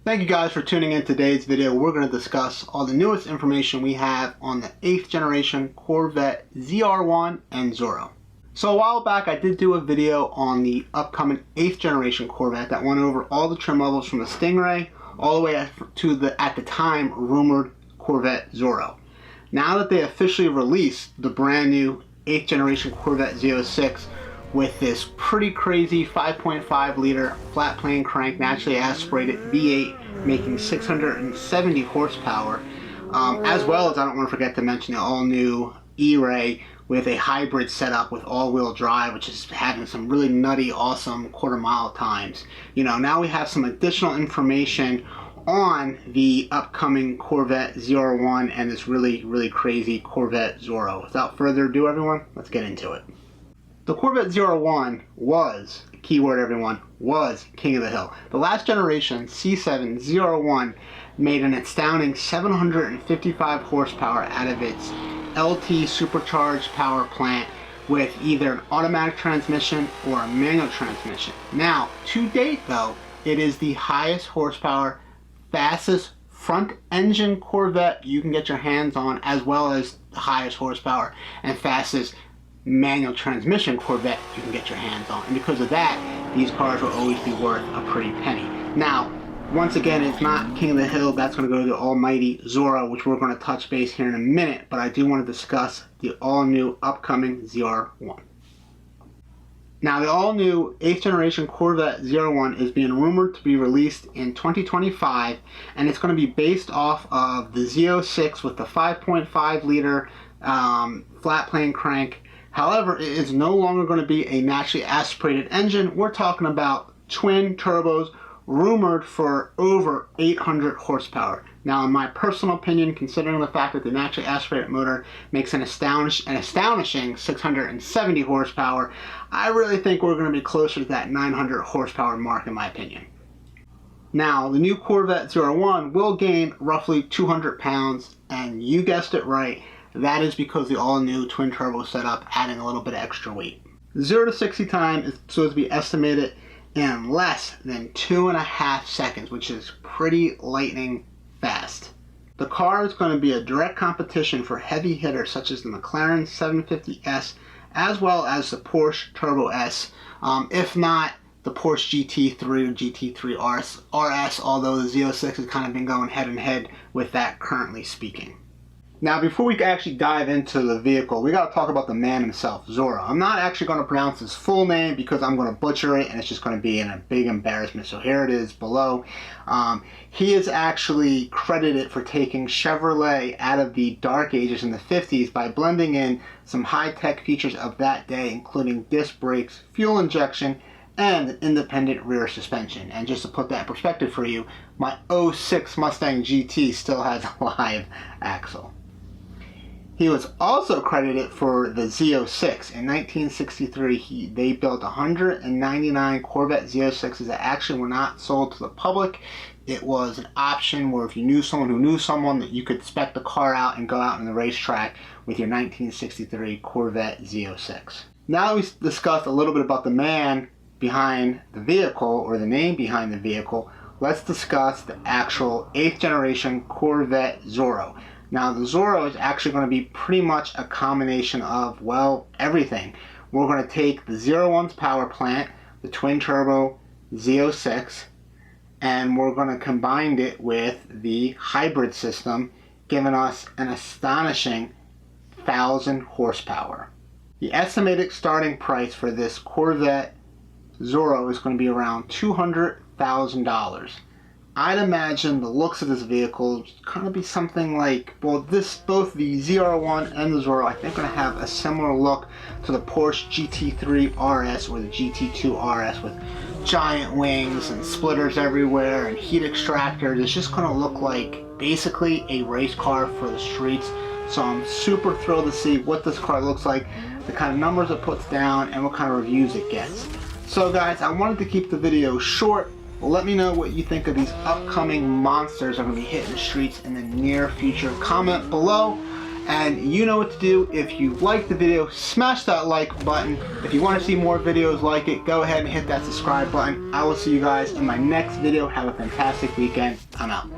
Thank you guys for tuning in today's video. We're going to discuss all the newest information we have on the 8th generation Corvette Zr1 and Zora. So a while back I did do a video on the upcoming 8th generation Corvette that went over all the trim levels from the Stingray all the way to the, at the time, rumored Corvette Zora. Now that they officially released the brand new 8th generation Corvette Z06 with this pretty crazy 5.5 liter flat plane crank naturally aspirated V8 making 670 horsepower, as well as I don't want to forget to mention the all new E-Ray with a hybrid setup with all-wheel drive, which is having some really nutty awesome quarter-mile times. You know, now we have some additional information on the upcoming Corvette Zr1 and this really crazy Corvette Zora. Without further ado, everyone, let's get into it. The Corvette Zr1 was, keyword everyone, was king of the hill. The last generation C7 Zr1 made an astounding 755 horsepower out of its LT supercharged power plant with either an automatic transmission or a manual transmission. Now, to date though, it is the highest horsepower, fastest front engine Corvette you can get your hands on, as well as the highest horsepower and fastest manual transmission Corvette you can get your hands on. And because of that, these cars will always be worth a pretty penny. Now, once again, it's not king of the hill. That's going to go to the almighty Zora, which we're going to touch base here in a minute, but I do want to discuss the all-new upcoming Zr1. Now, the all-new 8th generation Corvette Zr1 is being rumored to be released in 2025, and it's going to be based off of the Z06 with the 5.5 liter flat plane crank. However, it is no longer going to be a naturally aspirated engine. We're talking about twin turbos rumored for over 800 horsepower. Now, in my personal opinion, considering the fact that the naturally aspirated motor makes an astonishing 670 horsepower, I really think we're going to be closer to that 900 horsepower mark in my opinion. Now, the new Corvette Zr1 will gain roughly 200 pounds, and you guessed it right, that is because the all-new twin-turbo setup adding a little bit of extra weight. 0 to 60 time is supposed to be estimated in less than 2.5 seconds, which is pretty lightning fast. The car is going to be a direct competition for heavy hitters such as the McLaren 750S, as well as the Porsche Turbo S, if not the Porsche GT3 or GT3 RS, although the Z06 has kind of been going head and head with that currently speaking. Now, before we actually dive into the vehicle, we got to talk about the man himself, Zora. I'm not actually going to pronounce his full name because I'm going to butcher it and it's just going to be a big embarrassment. So here it is below. He is actually credited for taking Chevrolet out of the dark ages in the 50s by blending in some high-tech features of that day, including disc brakes, fuel injection, and an independent rear suspension. And just to put that in perspective for you, my 06 Mustang GT still has a live axle. He was also credited for the Z06. In 1963, they built 199 Corvette Z06s that actually were not sold to the public. It was an option where if you knew someone who knew someone, that you could spec the car out and go out on the racetrack with your 1963 Corvette Z06. Now we discussed a little bit about the man behind the vehicle, or the name behind the vehicle. Let's discuss the actual 8th generation Corvette Zora. Now, the Zora is actually going to be pretty much a combination of, well, everything. We're going to take the Zr1's power plant, the twin-turbo Z06, and we're going to combine it with the hybrid system, giving us an astonishing 1,000 horsepower. The estimated starting price for this Corvette Zora is going to be around $200,000. I'd imagine the looks of this vehicle is going to be something like, well, both the Zr1 and the Zora, I think, are going to have a similar look to the Porsche GT3 RS or the GT2 RS, with giant wings and splitters everywhere and heat extractors. It's just going to look like basically a race car for the streets. So I'm super thrilled to see what this car looks like, the kind of numbers it puts down, and what kind of reviews it gets. So guys, I wanted to keep the video short. Let me know what you think of these upcoming monsters that are going to be hitting the streets in the near future. Comment below, And you know what to do. If you like the video, smash that like button. If you want to see more videos like it, go ahead and hit that subscribe button. I will see you guys in my next video. Have a fantastic weekend. I'm out.